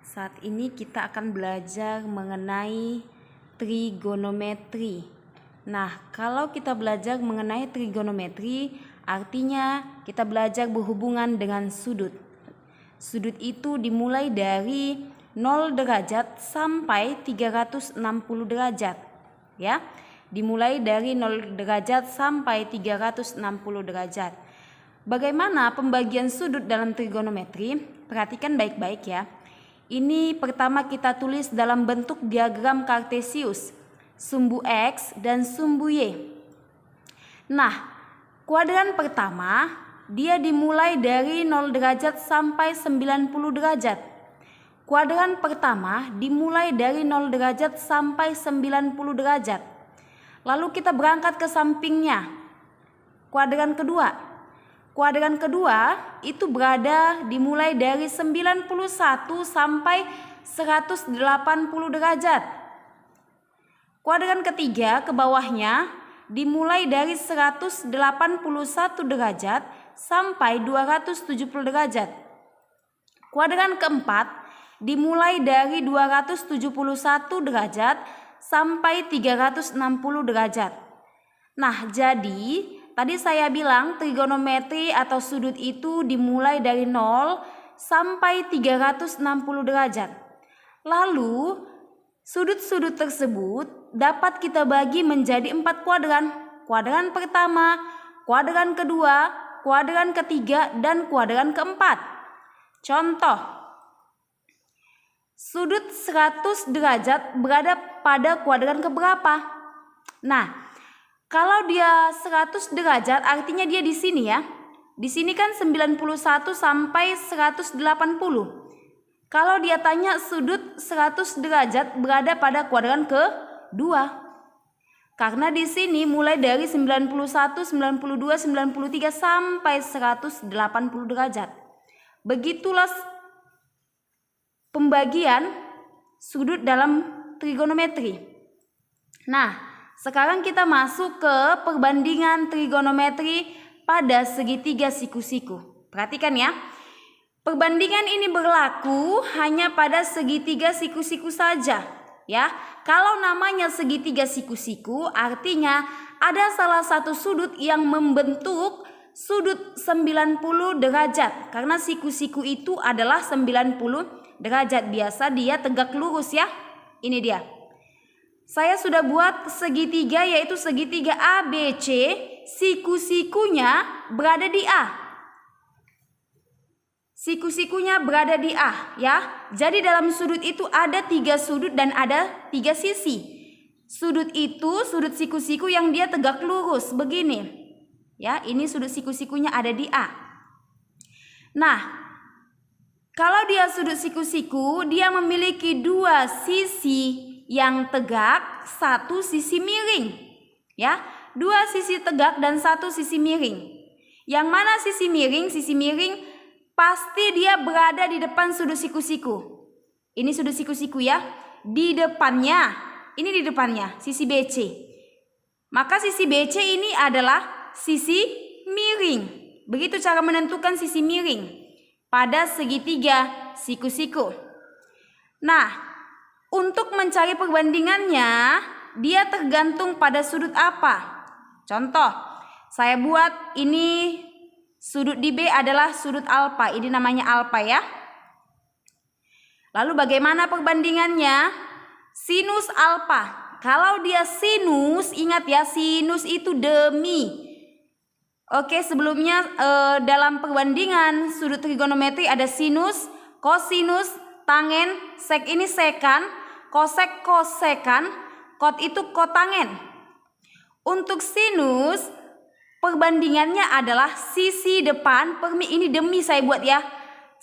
Saat ini kita akan belajar mengenai trigonometri. Nah, kalau kita belajar mengenai trigonometri, artinya kita belajar berhubungan dengan sudut. Sudut itu dimulai dari 0 derajat sampai 360 derajat. Ya, dimulai dari 0 derajat sampai 360 derajat. Bagaimana pembagian sudut dalam trigonometri? Perhatikan baik-baik ya. Ini pertama kita tulis dalam bentuk diagram kartesius, sumbu X dan sumbu Y. Nah, kuadran pertama dia dimulai dari 0 derajat sampai 90 derajat. Kuadran pertama dimulai dari 0 derajat sampai 90 derajat. Lalu kita berangkat ke sampingnya. Kuadran kedua. Kuadran kedua itu berada dimulai dari 91 sampai 180 derajat. Kuadran ketiga ke bawahnya dimulai dari 181 derajat sampai 270 derajat. Kuadran keempat dimulai dari 271 derajat sampai 360 derajat. Nah, jadi tadi saya bilang trigonometri atau sudut itu dimulai dari 0 sampai 360 derajat. Lalu sudut-sudut tersebut dapat kita bagi menjadi 4 kuadran. Kuadran pertama, kuadran kedua, kuadran ketiga, dan kuadran keempat. Contoh, sudut 100 derajat berada pada kuadran keberapa? Nah, kalau dia 100 derajat artinya dia di sini ya. Di sini kan 91 sampai 180. Kalau dia tanya sudut 100 derajat berada pada kuadran kedua. Karena di sini mulai dari 91, 92, 93 sampai 180 derajat. Begitulah pembagian sudut dalam trigonometri. Nah, sekarang kita masuk ke perbandingan trigonometri pada segitiga siku-siku. Perhatikan ya. Perbandingan ini berlaku hanya pada segitiga siku-siku saja, ya. Kalau namanya segitiga siku-siku artinya ada salah satu sudut yang membentuk sudut 90 derajat. Karena siku-siku itu adalah 90 derajat. Biasa dia tegak lurus ya. Ini dia. Saya sudah buat segitiga yaitu segitiga ABC, siku-sikunya berada di A. Siku-sikunya berada di A ya. Jadi dalam sudut itu ada 3 sudut dan ada 3 sisi. Sudut itu sudut siku-siku yang dia tegak lurus begini. Ya, ini sudut siku-sikunya ada di A. Nah, kalau dia sudut siku-siku, dia memiliki 2 sisi yang tegak, 1 sisi miring. Ya, 2 sisi tegak dan 1 sisi miring. Yang mana sisi miring? Sisi miring pasti dia berada di depan sudut siku-siku. Ini sudut siku-siku ya. Di depannya, ini di depannya, sisi BC. Maka sisi BC ini adalah sisi miring. Begitu cara menentukan sisi miring pada segitiga siku-siku. Nah, untuk mencari perbandingannya, dia tergantung pada sudut apa. Contoh, saya buat ini sudut di B adalah sudut alfa. Ini namanya alfa ya. Lalu bagaimana perbandingannya? Sinus alfa. Kalau dia sinus, ingat ya, sinus itu demi. Oke, sebelumnya dalam perbandingan sudut trigonometri ada sinus, kosinus, tangen, sek ini sekan, kosek kosekan, kot itu kotangen. Untuk sinus perbandingannya adalah sisi depan per mi, ini demi saya buat ya.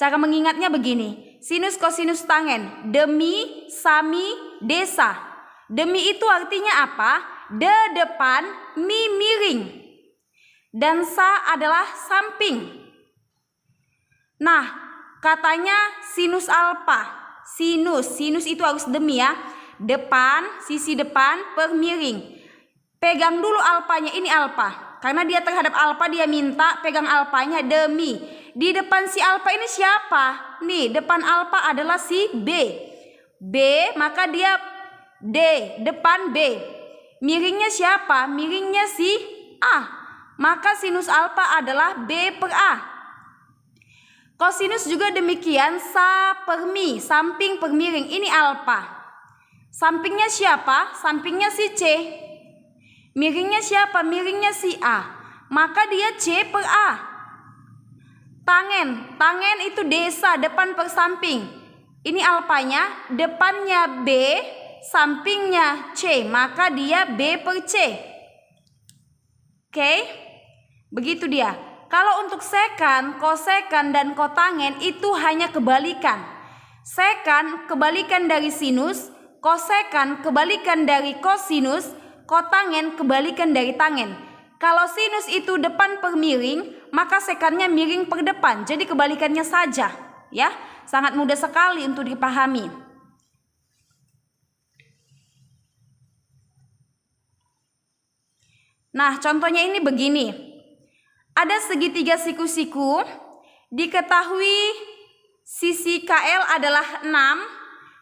Cara mengingatnya begini. Sinus kosinus tangen, demi, sami, desa. Demi itu artinya apa? De depan, mi miring. Dan sa adalah samping. Nah, katanya sinus alfa. Sinus itu harus demi ya. Depan, sisi depan per miring. Pegang dulu alfanya, ini alfa. Karena dia terhadap alfa dia minta pegang alfanya demi. Di depan si alfa ini siapa? Nih, depan alfa adalah si B. B, maka dia D, depan B. Miringnya siapa? Miringnya si A. Maka sinus alfa adalah B per A. Kosinus juga demikian, sa per mi, samping per miring. Ini alfa. Sampingnya siapa? Sampingnya si C. Miringnya siapa? Miringnya si A. Maka dia C per A. Tangen itu desa, depan per samping. Ini alfanya, depannya B, sampingnya C. Maka dia B per C. Oke, begitu dia. Kalau untuk sekan, kosekan, dan kotangen itu hanya kebalikan. Sekan kebalikan dari sinus, kosekan kebalikan dari kosinus, kotangen kebalikan dari tangen. Kalau sinus itu depan per miring, maka sekannya miring per depan. Jadi kebalikannya saja, ya. Sangat mudah sekali untuk dipahami. Nah, contohnya ini begini. Ada segitiga siku-siku, diketahui sisi KL adalah 6,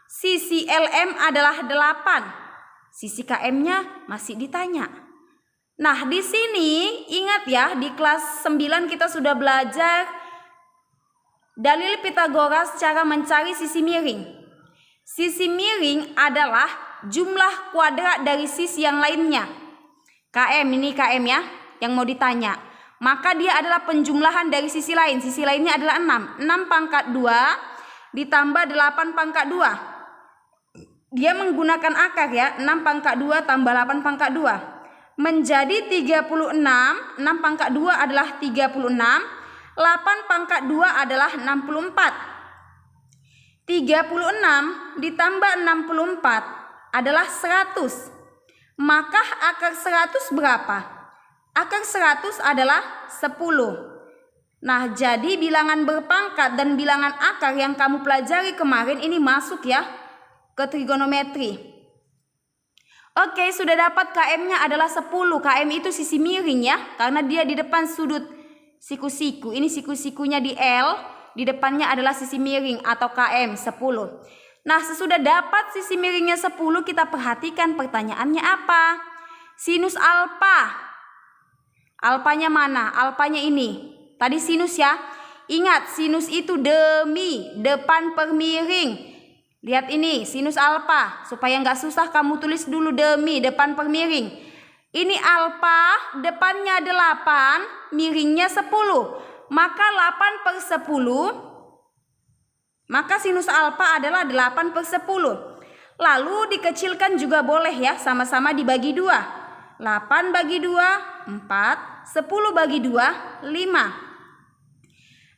sisi LM adalah 8. Sisi KM-nya masih ditanya. Nah, di sini ingat ya, di kelas 9 kita sudah belajar dalil Pitagoras cara mencari sisi miring. Sisi miring adalah jumlah kuadrat dari sisi yang lainnya. KM, ini KM ya, yang mau ditanya. Maka dia adalah penjumlahan dari sisi lain. Sisi lainnya adalah 6. 6 pangkat 2 ditambah 8 pangkat 2. Dia menggunakan akar ya. 6 pangkat 2 tambah 8 pangkat 2. Menjadi 36. 6 pangkat 2 adalah 36. 8 pangkat 2 adalah 64. 36 ditambah 64 adalah 100. Maka akar 100 berapa? Akar 100 adalah 10. Nah, jadi bilangan berpangkat dan bilangan akar yang kamu pelajari kemarin ini masuk ya ke trigonometri. Oke, sudah dapat KM-nya adalah 10. KM itu sisi miring ya, karena dia di depan sudut siku-siku. Ini siku-sikunya di L, di depannya adalah sisi miring atau KM 10. Nah, sesudah dapat sisi miringnya 10, kita perhatikan pertanyaannya apa? Sinus alfa. Alfanya mana? Alfanya ini. Tadi sinus ya. Ingat, sinus itu demi, depan per miring. Lihat ini, sinus alfa. Supaya nggak susah kamu tulis dulu demi, depan per miring. Ini alfa, depannya 8, miringnya 10. Maka 8 per 10, maka sinus alfa adalah 8 per 10. Lalu dikecilkan juga boleh ya, sama-sama dibagi 2. 8 bagi 2, 4. 10 bagi 2, 5.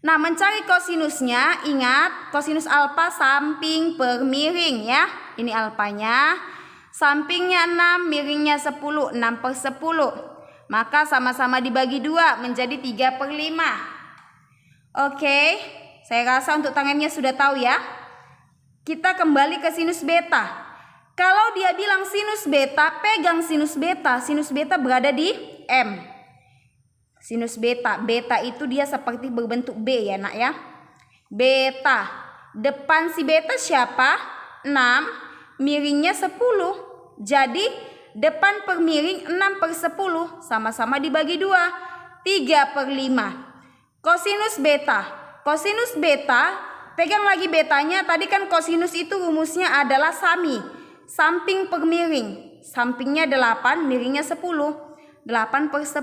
Nah, mencari kosinusnya, ingat kosinus alfa samping per miring ya. Ini alfanya. Sampingnya 6, miringnya 10. 6 per 10. Maka sama-sama dibagi 2 menjadi 3 per 5. Oke. Saya rasa untuk tangannya sudah tahu ya. Kita kembali ke sinus beta. Kalau dia bilang sinus beta, pegang sinus beta. Sinus beta berada di M. Sinus beta. Beta itu dia seperti berbentuk B ya nak ya. Beta. Depan si beta siapa? 6. Miringnya 10. Jadi depan per miring 6 per 10. Sama-sama dibagi 2. 3 per 5. Kosinus beta. Kosinus beta, pegang lagi betanya. Tadi kan kosinus itu rumusnya adalah sami, samping per miring. Sampingnya 8, miringnya 10. 8 per 10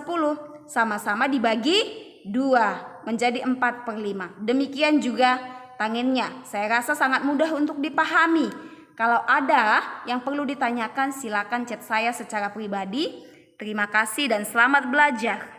sama-sama dibagi 2 menjadi 4 per 5. Demikian juga tangennya. Saya rasa sangat mudah untuk dipahami. Kalau ada yang perlu ditanyakan, silakan chat saya secara pribadi. Terima kasih dan selamat belajar.